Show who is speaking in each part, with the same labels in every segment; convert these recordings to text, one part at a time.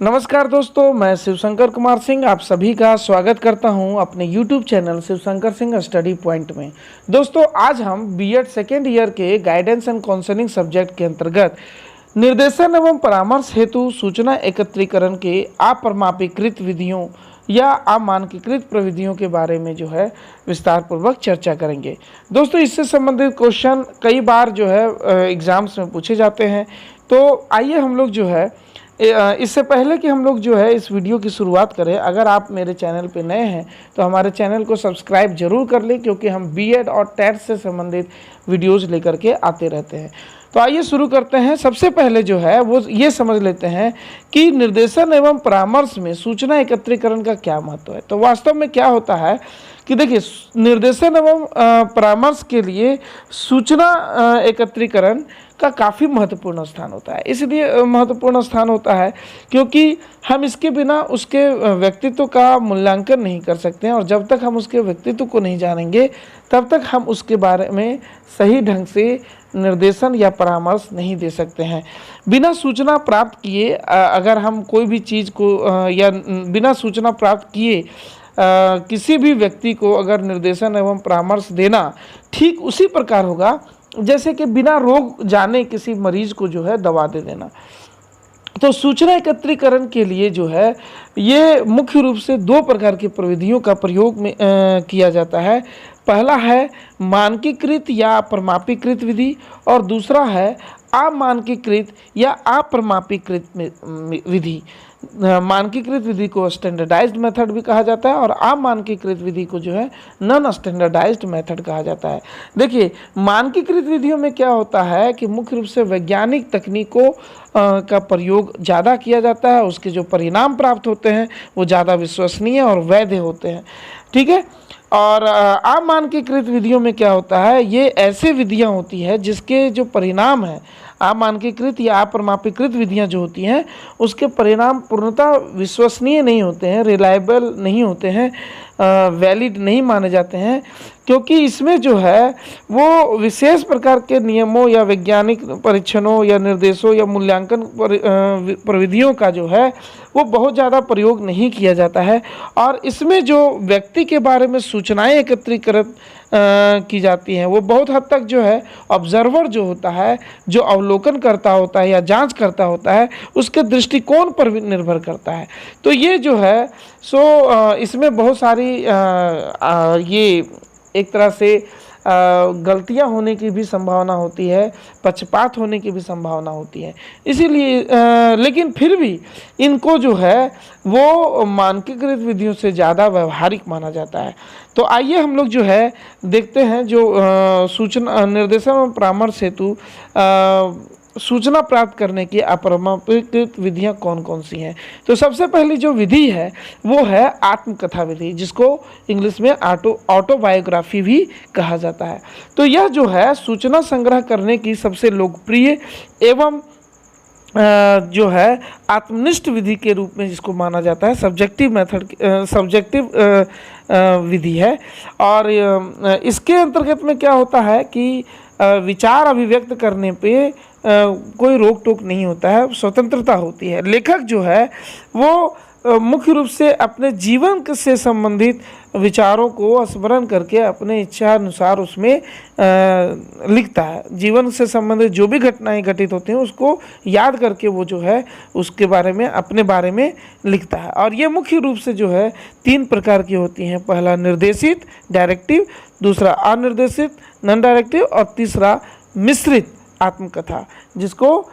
Speaker 1: नमस्कार दोस्तों, मैं शिवशंकर कुमार सिंह आप सभी का स्वागत करता हूं अपने YouTube channel Shivshankar Singh study point में। दोस्तों, आज हम बीएड सेकेंड ईयर के गाइडेंस एंड काउंसलिंग सब्जेक्ट के अंतर्गत निर्देशन एवं परामर्श हेतु सूचना एकत्रीकरण के अपरमापीकृत विधियों या अमानकीकृत प्रविधियों के बारे में जो है विस्तार पूर्वक चर्चा करेंगे। दोस्तों, इससे संबंधित क्वेश्चन कई बार जो है एग्जाम्स में पूछे जाते हैं। तो आइए हम लोग जो है इससे पहले कि हम लोग जो है इस वीडियो की शुरुआत करें, अगर आप मेरे चैनल पे नए हैं तो हमारे चैनल को सब्सक्राइब जरूर कर लें, क्योंकि हम बीएड और टेट से संबंधित वीडियोस लेकर के आते रहते हैं। तो आइए शुरू करते हैं। सबसे पहले जो है वो ये समझ लेते हैं कि निर्देशन एवं परामर्श में सूचना एकत्रीकरण का क्या महत्व है। तो वास्तव में क्या होता है कि देखिए, निर्देशन एवं परामर्श के लिए सूचना एकत्रीकरण का काफ़ी महत्वपूर्ण स्थान होता है। इसलिए महत्वपूर्ण स्थान होता है क्योंकि हम इसके बिना उसके व्यक्तित्व का मूल्यांकन नहीं कर सकते हैं, और जब तक हम उसके व्यक्तित्व को नहीं जानेंगे तब तक हम उसके बारे में सही ढंग से निर्देशन या परामर्श नहीं दे सकते हैं। बिना सूचना प्राप्त किए अगर हम कोई भी चीज़ को या बिना सूचना प्राप्त किए किसी भी व्यक्ति को अगर निर्देशन एवं परामर्श देना ठीक उसी प्रकार होगा जैसे कि बिना रोग जाने किसी मरीज को जो है दवा दे देना। तो सूचना एकत्रीकरण के लिए जो है ये मुख्य रूप से दो प्रकार की प्रविधियों का प्रयोग में किया जाता है। पहला है मानकीकृत या अपरमापीकृत विधि, और दूसरा है अमानकीकृत या अपरमापीकृत विधि। मानकीकृत विधि को स्टैंडर्डाइज्ड मेथड भी कहा जाता है और अमानकीकृत विधि को जो है नॉन स्टैंडर्डाइज्ड मेथड कहा जाता है। देखिए, मानकीकृत विधियों में क्या होता है कि मुख्य रूप से वैज्ञानिक तकनीकों का प्रयोग ज़्यादा किया जाता है। उसके जो परिणाम प्राप्त होते हैं वो ज़्यादा विश्वसनीय और वैध होते हैं। ठीक है। और अमानकीकृत विधियों में क्या होता है, ये ऐसे विधियां होती है जिसके जो परिणाम है, अमानकीकृत या अपरमापीकृत विधियां जो होती हैं उसके परिणाम पूर्णतः विश्वसनीय नहीं होते हैं, रिलायबल नहीं होते हैं, वैलिड नहीं माने जाते हैं, क्योंकि इसमें जो है वो विशेष प्रकार के नियमों या वैज्ञानिक परीक्षणों या निर्देशों या मूल्यांकन प्रविधियों का जो है वो बहुत ज़्यादा प्रयोग नहीं किया जाता है। और इसमें जो व्यक्ति के बारे में सूचनाएं एकत्रीकृत की जाती हैं वो बहुत हद तक जो है ऑब्जर्वर जो होता है, जो अवलोकन करता होता है या जांच करता होता है, उसके दृष्टिकोण पर भी निर्भर करता है। तो ये जो है इसमें बहुत सारी ये एक तरह से गलतियां होने की भी संभावना होती है, पक्षपात होने की भी संभावना होती है। इसीलिए लेकिन फिर भी इनको जो है वो मानकीकृत विधियों से ज़्यादा व्यवहारिक माना जाता है। तो आइए हम लोग जो है देखते हैं जो सूचना निर्देशन और परामर्श हेतु सूचना प्राप्त करने की अपरमापीकृत विधियां कौन कौन सी हैं। तो सबसे पहली जो विधि है वो है आत्मकथा विधि, जिसको इंग्लिश में ऑटोबायोग्राफी भी कहा जाता है। तो यह जो है सूचना संग्रह करने की सबसे लोकप्रिय एवं जो है आत्मनिष्ठ विधि के रूप में जिसको माना जाता है, सब्जेक्टिव विधि है। और इसके अंतर्गत में क्या होता है कि विचार अभिव्यक्त करने पे कोई रोक टोक नहीं होता है, स्वतंत्रता होती है। लेखक जो है वो मुख्य रूप से अपने जीवन से संबंधित विचारों को स्मरण करके अपने इच्छा अनुसार उसमें लिखता है। जीवन से संबंधित जो भी घटनाएं घटित होती हैं उसको याद करके वो जो है उसके बारे में अपने बारे में लिखता है। और ये मुख्य रूप से जो है तीन प्रकार की होती हैं। पहला निर्देशित डायरेक्टिव, दूसरा अनिर्देशित नॉन डायरेक्टिव, और तीसरा मिश्रित आत्मकथा, जिसको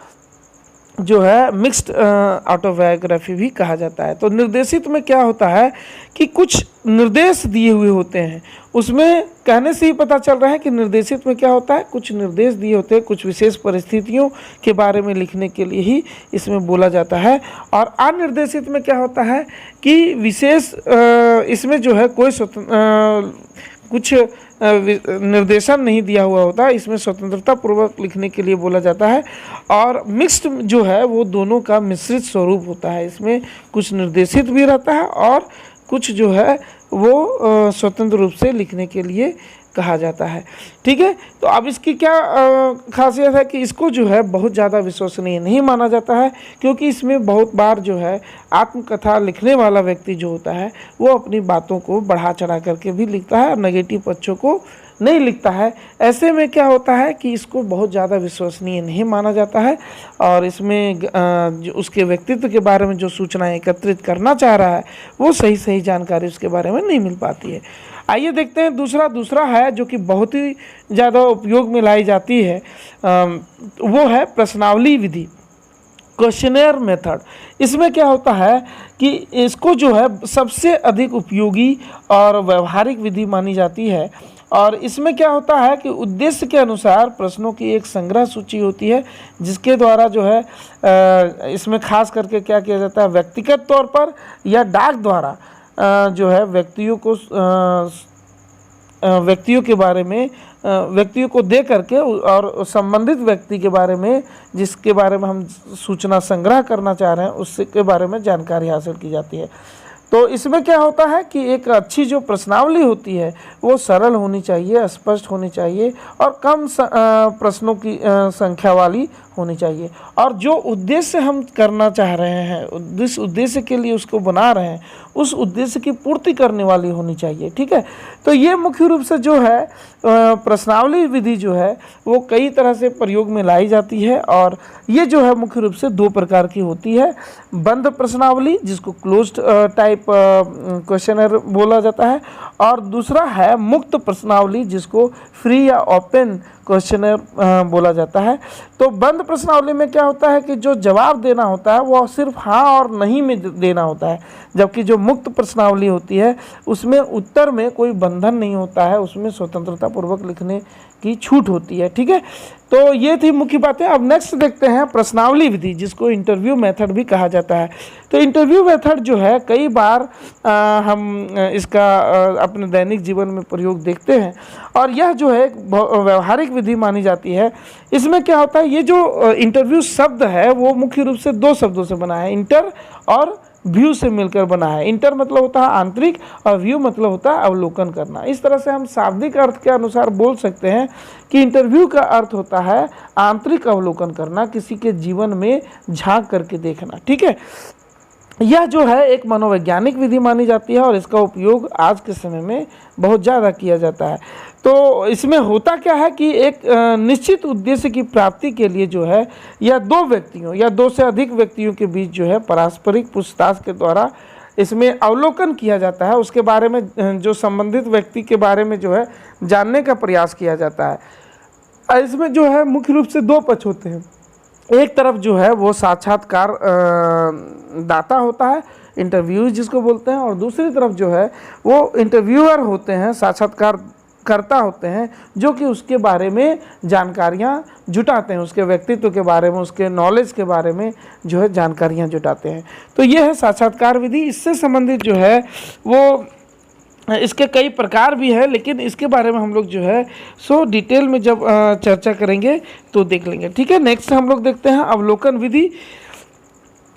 Speaker 1: जो है मिक्स्ड ऑटोबायोग्राफी भी कहा जाता है। तो निर्देशित में क्या होता है कि कुछ निर्देश दिए हुए होते हैं, उसमें कहने से ही पता चल रहा है कि निर्देशित में क्या होता है, कुछ निर्देश दिए होते हैं, कुछ विशेष परिस्थितियों के बारे में लिखने के लिए ही इसमें बोला जाता है। और अनिर्देशित में क्या होता है कि विशेष इसमें जो है कोई कुछ निर्देशन नहीं दिया हुआ होता, इसमें स्वतंत्रता पूर्वक लिखने के लिए बोला जाता है। और मिक्स्ड जो है वो दोनों का मिश्रित स्वरूप होता है, इसमें कुछ निर्देशित भी रहता है और कुछ जो है वो स्वतंत्र रूप से लिखने के लिए कहा जाता है। ठीक है, तो अब इसकी क्या खासियत है कि इसको जो है बहुत ज़्यादा विश्वसनीय नहीं माना जाता है, क्योंकि इसमें बहुत बार जो है आत्मकथा लिखने वाला व्यक्ति जो होता है वो अपनी बातों को बढ़ा चढ़ा करके भी लिखता है और नेगेटिव पक्षों को नहीं लिखता है। ऐसे में क्या होता है कि इसको बहुत ज़्यादा विश्वसनीय नहीं माना जाता है और इसमें जो उसके व्यक्तित्व के बारे में जो सूचनाएं एकत्रित करना चाह रहा है वो सही सही जानकारी उसके बारे में नहीं मिल पाती है। आइए देखते हैं दूसरा है जो कि बहुत ही ज़्यादा उपयोग में लाई जाती है, वो है प्रश्नावली विधि, क्वेश्चनेयर मेथड। इसमें क्या होता है कि इसको जो है सबसे अधिक उपयोगी और व्यवहारिक विधि मानी जाती है। और इसमें क्या होता है कि उद्देश्य के अनुसार प्रश्नों की एक संग्रह सूची होती है, जिसके द्वारा जो है इसमें खास करके क्या किया जाता है, व्यक्तिगत तौर पर या डाक द्वारा जो है व्यक्तियों के बारे में व्यक्तियों को दे करके और संबंधित व्यक्ति के बारे में जिसके बारे में हम सूचना संग्रह करना चाह रहे हैं उसके बारे में जानकारी हासिल की जाती है। तो इसमें क्या होता है कि एक अच्छी जो प्रश्नावली होती है वो सरल होनी चाहिए, स्पष्ट होनी चाहिए और कम प्रश्नों की संख्या वाली होनी चाहिए, और जो उद्देश्य हम करना चाह रहे हैं, जिस उद्देश्य के लिए उसको बना रहे हैं, उस उद्देश्य की पूर्ति करने वाली होनी चाहिए। ठीक है, तो ये मुख्य रूप से जो है प्रश्नावली विधि जो है वो कई तरह से प्रयोग में लाई जाती है, और ये जो है मुख्य रूप से दो प्रकार की होती है। बंद प्रश्नावली जिसको क्लोज्ड टाइप क्वेश्चनर बोला जाता है, और दूसरा है मुक्त प्रश्नावली जिसको फ्री या ओपन क्वेश्चनर बोला जाता है। तो बंद प्रश्नावली में क्या होता है कि जो जवाब देना होता है वो सिर्फ हाँ और नहीं में देना होता है, जबकि जो मुक्त प्रश्नावली होती है उसमें उत्तर में कोई बंधन नहीं होता है, उसमें स्वतंत्रता पूर्वक लिखने की छूट होती है। ठीक है, तो ये थी मुख्य बातें। अब नेक्स्ट देखते हैं प्रश्नावली विधि जिसको इंटरव्यू मेथड भी कहा जाता है। तो इंटरव्यू मेथड जो है कई बार हम इसका अपने दैनिक जीवन में प्रयोग देखते हैं, और यह जो है एक व्यवहारिक विधि मानी जाती है। इसमें क्या होता है, ये जो इंटरव्यू शब्द है वो मुख्य रूप से दो शब्दों से बना है, इंटर और व्यू से मिलकर बना है। इंटर मतलब होता है आंतरिक और व्यू मतलब होता है अवलोकन करना। इस तरह से हम शाब्दिक अर्थ के अनुसार बोल सकते हैं कि इंटरव्यू का अर्थ होता है आंतरिक अवलोकन करना, किसी के जीवन में झांक करके देखना। ठीक है, यह जो है एक मनोवैज्ञानिक विधि मानी जाती है और इसका उपयोग आज के समय में बहुत ज़्यादा किया जाता है। तो इसमें होता क्या है कि एक निश्चित उद्देश्य की प्राप्ति के लिए जो है या दो व्यक्तियों या दो से अधिक व्यक्तियों के बीच जो है पारस्परिक पूछताछ के द्वारा इसमें अवलोकन किया जाता है, उसके बारे में जो संबंधित व्यक्ति के बारे में जो है जानने का प्रयास किया जाता है। इसमें जो है मुख्य रूप से दो पक्ष होते हैं। एक तरफ जो है वो साक्षात्कार दाता होता है, इंटरव्यू जिसको बोलते हैं, और दूसरी तरफ जो है वो इंटरव्यूअर होते हैं, साक्षात्कार करता होते हैं, जो कि उसके बारे में जानकारियाँ जुटाते हैं, उसके व्यक्तित्व के बारे में, उसके नॉलेज के बारे में जो है जानकारियाँ जुटाते हैं। तो ये है साक्षात्कार विधि। इससे संबंधित जो है वो इसके कई प्रकार भी है, लेकिन इसके बारे में हम लोग जो है सो डिटेल में जब चर्चा करेंगे तो देख लेंगे। ठीक है, नेक्स्ट हम लोग देखते हैं अवलोकन विधि।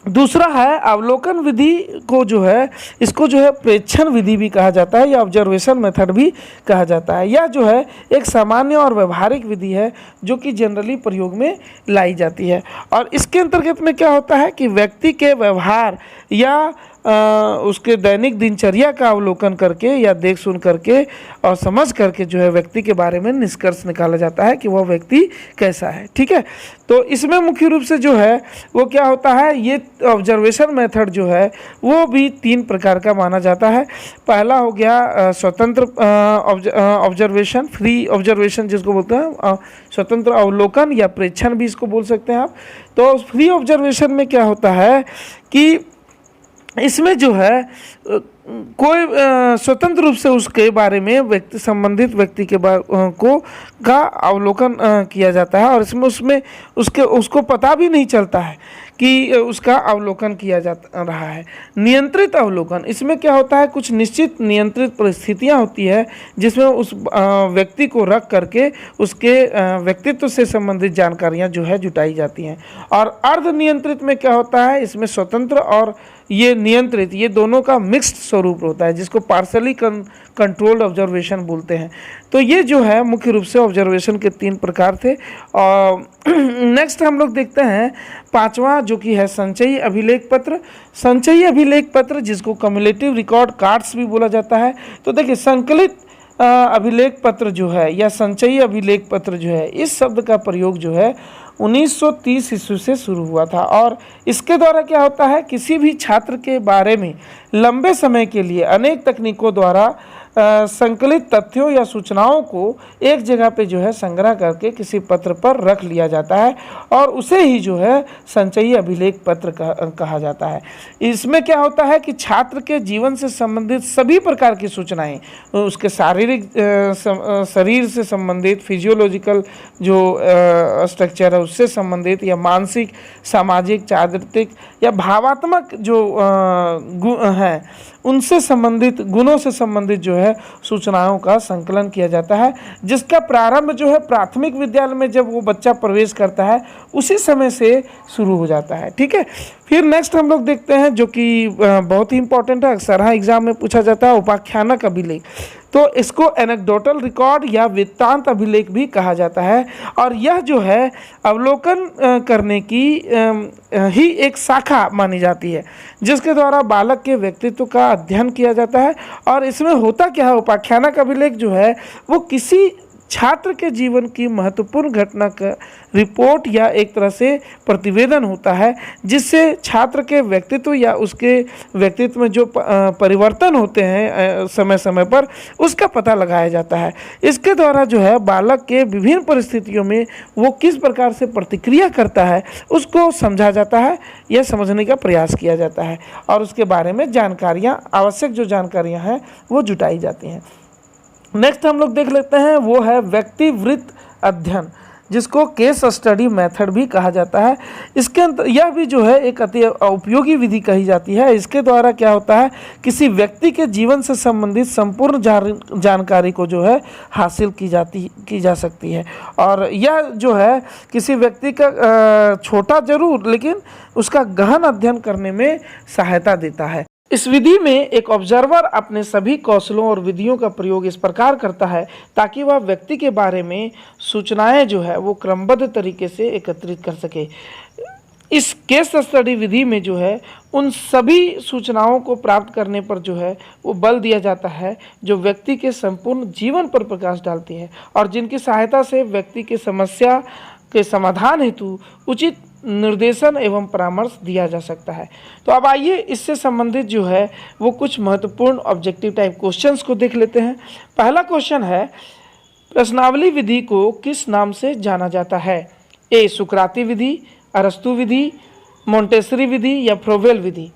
Speaker 1: दूसरा है अवलोकन विधि को जो है इसको जो है प्रेक्षण विधि भी कहा जाता है या ऑब्जर्वेशन मेथड भी कहा जाता है। यह जो है एक सामान्य और व्यवहारिक विधि है जो कि जनरली प्रयोग में लाई जाती है, और इसके अंतर्गत में क्या होता है कि व्यक्ति के व्यवहार या उसके दैनिक दिनचर्या का अवलोकन करके या देख सुन करके और समझ करके जो है व्यक्ति के बारे में निष्कर्ष निकाला जाता है कि वह व्यक्ति कैसा है। ठीक है, तो इसमें मुख्य रूप से जो है वो क्या होता है, ये ऑब्जर्वेशन मेथड जो है वो भी तीन प्रकार का माना जाता है। पहला हो गया स्वतंत्र ऑब्जर्वेशन, फ्री ऑब्जर्वेशन जिसको बोलते हैं, स्वतंत्र अवलोकन या प्रेक्षण भी इसको बोल सकते हैं आप। तो फ्री ऑब्जर्वेशन में क्या होता है कि इसमें जो है कोई स्वतंत्र रूप से उसके बारे में संबंधित व्यक्ति के का अवलोकन किया जाता है, और इसमें उसको पता भी नहीं चलता है कि उसका अवलोकन किया जा रहा है। नियंत्रित अवलोकन, इसमें क्या होता है, कुछ निश्चित नियंत्रित परिस्थितियां होती है जिसमें उस व्यक्ति को रख करके उसके व्यक्तित्व से संबंधित जानकारियां जो है जुटाई जाती हैं। और अर्ध नियंत्रित में क्या होता है, इसमें स्वतंत्र और ये नियंत्रित, ये दोनों का मिक्स्ड स्वरूप होता है, जिसको पार्शली कंट्रोल्ड ऑब्जर्वेशन बोलते हैं। तो ये जो है मुख्य रूप से ऑब्जर्वेशन के 3 प्रकार थे। और नेक्स्ट हम लोग देखते हैं 5वां, जो कि है संचयी अभिलेख पत्र। संचयी अभिलेख पत्र जिसको कम्युलेटिव रिकॉर्ड कार्ड्स भी बोला जाता है। तो देखिए संकलित अभिलेख पत्र जो है या संचयी अभिलेख पत्र जो है, इस शब्द का प्रयोग जो है 1930 ईस्वी से शुरू हुआ था। और इसके द्वारा क्या होता है, किसी भी छात्र के बारे में लंबे समय के लिए अनेक तकनीकों द्वारा संकलित तथ्यों या सूचनाओं को एक जगह पे जो है संग्रह करके किसी पत्र पर रख लिया जाता है और उसे ही जो है संचयी अभिलेख पत्र कहा जाता है। इसमें क्या होता है कि छात्र के जीवन से संबंधित सभी प्रकार की सूचनाएं, उसके शारीरिक शरीर से संबंधित फिजियोलॉजिकल जो स्ट्रक्चर है उससे संबंधित, या मानसिक, सामाजिक, चारित्रिक या भावात्मक जो गुण हैं उनसे संबंधित, गुणों से संबंधित जो है सूचनाओं का संकलन किया जाता है, जिसका प्रारंभ जो है प्राथमिक विद्यालय में जब वो बच्चा प्रवेश करता है उसी समय से शुरू हो जाता है। ठीक है, फिर नेक्स्ट हम लोग देखते हैं जो कि बहुत ही इंपॉर्टेंट है, अक्सर एग्जाम में पूछा जाता है, उपाख्यानक अभिलेख। तो इसको एनेक्डोटल रिकॉर्ड या वृत्तांत अभिलेख भी कहा जाता है। और यह जो है अवलोकन करने की ही एक शाखा मानी जाती है, जिसके द्वारा बालक के व्यक्तित्व का अध्ययन किया जाता है। और इसमें होता क्या है, उपाख्यानक अभिलेख जो है वो किसी छात्र के जीवन की महत्वपूर्ण घटना का रिपोर्ट या एक तरह से प्रतिवेदन होता है, जिससे छात्र के व्यक्तित्व या उसके व्यक्तित्व में जो परिवर्तन होते हैं समय समय पर, उसका पता लगाया जाता है। इसके द्वारा जो है बालक के विभिन्न परिस्थितियों में वो किस प्रकार से प्रतिक्रिया करता है उसको समझा जाता है या समझने का प्रयास किया जाता है, और उसके बारे में जानकारियाँ, आवश्यक जो जानकारियाँ हैं वो जुटाई जाती हैं। नेक्स्ट हम लोग देख लेते हैं, वो है व्यक्तिवृत्त अध्ययन, जिसको केस स्टडी मेथड भी कहा जाता है। इसके अंदर यह भी जो है एक अति उपयोगी विधि कही जाती है। इसके द्वारा क्या होता है, किसी व्यक्ति के जीवन से संबंधित संपूर्ण जानकारी को जो है हासिल की जा सकती है। और यह जो है किसी व्यक्ति का छोटा जरूर लेकिन उसका गहन अध्ययन करने में सहायता देता है। इस विधि में एक ऑब्जर्वर अपने सभी कौशलों और विधियों का प्रयोग इस प्रकार करता है ताकि वह व्यक्ति के बारे में सूचनाएं जो है वो क्रमबद्ध तरीके से एकत्रित कर सके। इस केस स्टडी विधि में जो है उन सभी सूचनाओं को प्राप्त करने पर जो है वो बल दिया जाता है जो व्यक्ति के संपूर्ण जीवन पर प्रकाश डालती है और जिनकी सहायता से व्यक्ति के समस्या के समाधान हेतु उचित निर्देशन एवं परामर्श दिया जा सकता है। तो अब आइए इससे संबंधित जो है वो कुछ महत्वपूर्ण ऑब्जेक्टिव टाइप क्वेश्चंस को देख लेते हैं। पहला क्वेश्चन है, प्रश्नावली विधि को किस नाम से जाना जाता है? ए सुकराती विधि, अरस्तु विधि, मोंटेसरी विधि या फ्रोवेल विधि?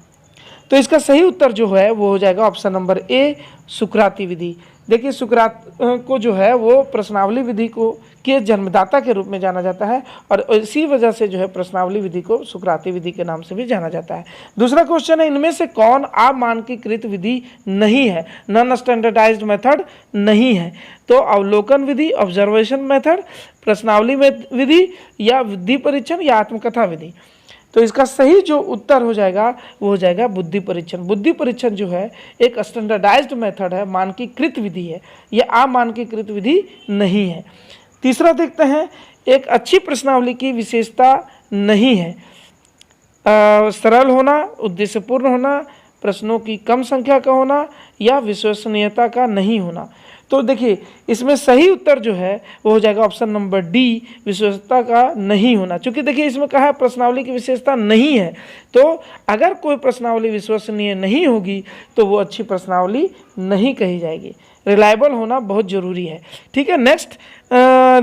Speaker 1: तो इसका सही उत्तर जो है वो हो जाएगा ऑप्शन नंबर ए, सुकराती विधि। देखिए सुकरात को जो है वो प्रश्नावली विधि को के जन्मदाता के रूप में जाना जाता है और इसी वजह से जो है प्रश्नावली विधि को सुकराती विधि के नाम से भी जाना जाता है। दूसरा क्वेश्चन है, इनमें से कौन अमानकीकृत विधि नहीं है, नॉन स्टैंडर्डाइज्ड मेथड नहीं है? तो अवलोकन विधि, ऑब्जर्वेशन मेथड, प्रश्नावली विधि या बुद्धि परीक्षण या आत्मकथा विधि? तो इसका सही जो उत्तर हो जाएगा वो हो जाएगा बुद्धि परीक्षण। बुद्धि परीक्षण जो है एक स्टैंडर्डाइज्ड मेथड है, मानकीकृत विधि है, यह अमानकीकृत विधि नहीं है। तीसरा देखते हैं, एक अच्छी प्रश्नावली की विशेषता नहीं है, सरल होना, उद्देश्यपूर्ण होना, प्रश्नों की कम संख्या का होना या विश्वसनीयता का नहीं होना। तो देखिए इसमें सही उत्तर जो है वो हो जाएगा ऑप्शन नंबर डी, विशेषता का नहीं होना। क्योंकि देखिए इसमें कहा है प्रश्नावली की विशेषता नहीं है, तो अगर कोई प्रश्नावली विश्वसनीय नहीं होगी तो वो अच्छी प्रश्नावली नहीं कही जाएगी। रिलायबल होना बहुत जरूरी है। ठीक है, नेक्स्ट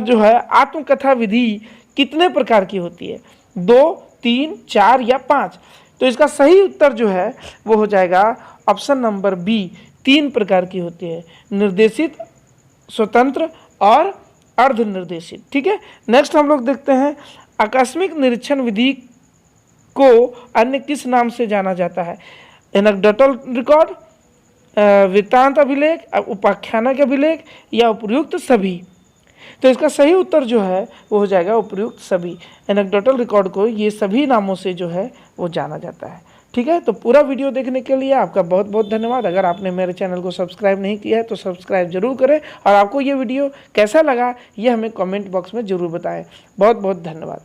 Speaker 1: जो है आत्मकथा विधि कितने प्रकार की होती है? 2, 3, 4 या 5? तो इसका सही उत्तर जो है वो हो जाएगा ऑप्शन नंबर बी, 3 प्रकार की होती है, निर्देशित, स्वतंत्र और अर्ध निर्देशित। ठीक है, नेक्स्ट हम लोग देखते हैं, आकस्मिक निरीक्षण विधि को अन्य किस नाम से जाना जाता है? एनेक्डोटल रिकॉर्ड, वृत्तांत अभिलेख, उपाख्यानक अभिलेख या उपयुक्त सभी? तो इसका सही उत्तर जो है वो हो जाएगा उपयुक्त सभी। एनेक्डोटल रिकॉर्ड को ये सभी नामों से जो है वो जाना जाता है। ठीक है, तो पूरा वीडियो देखने के लिए आपका बहुत बहुत धन्यवाद। अगर आपने मेरे चैनल को सब्सक्राइब नहीं किया है तो सब्सक्राइब जरूर करें, और आपको ये वीडियो कैसा लगा ये हमें कमेंट बॉक्स में ज़रूर बताएं। बहुत बहुत धन्यवाद।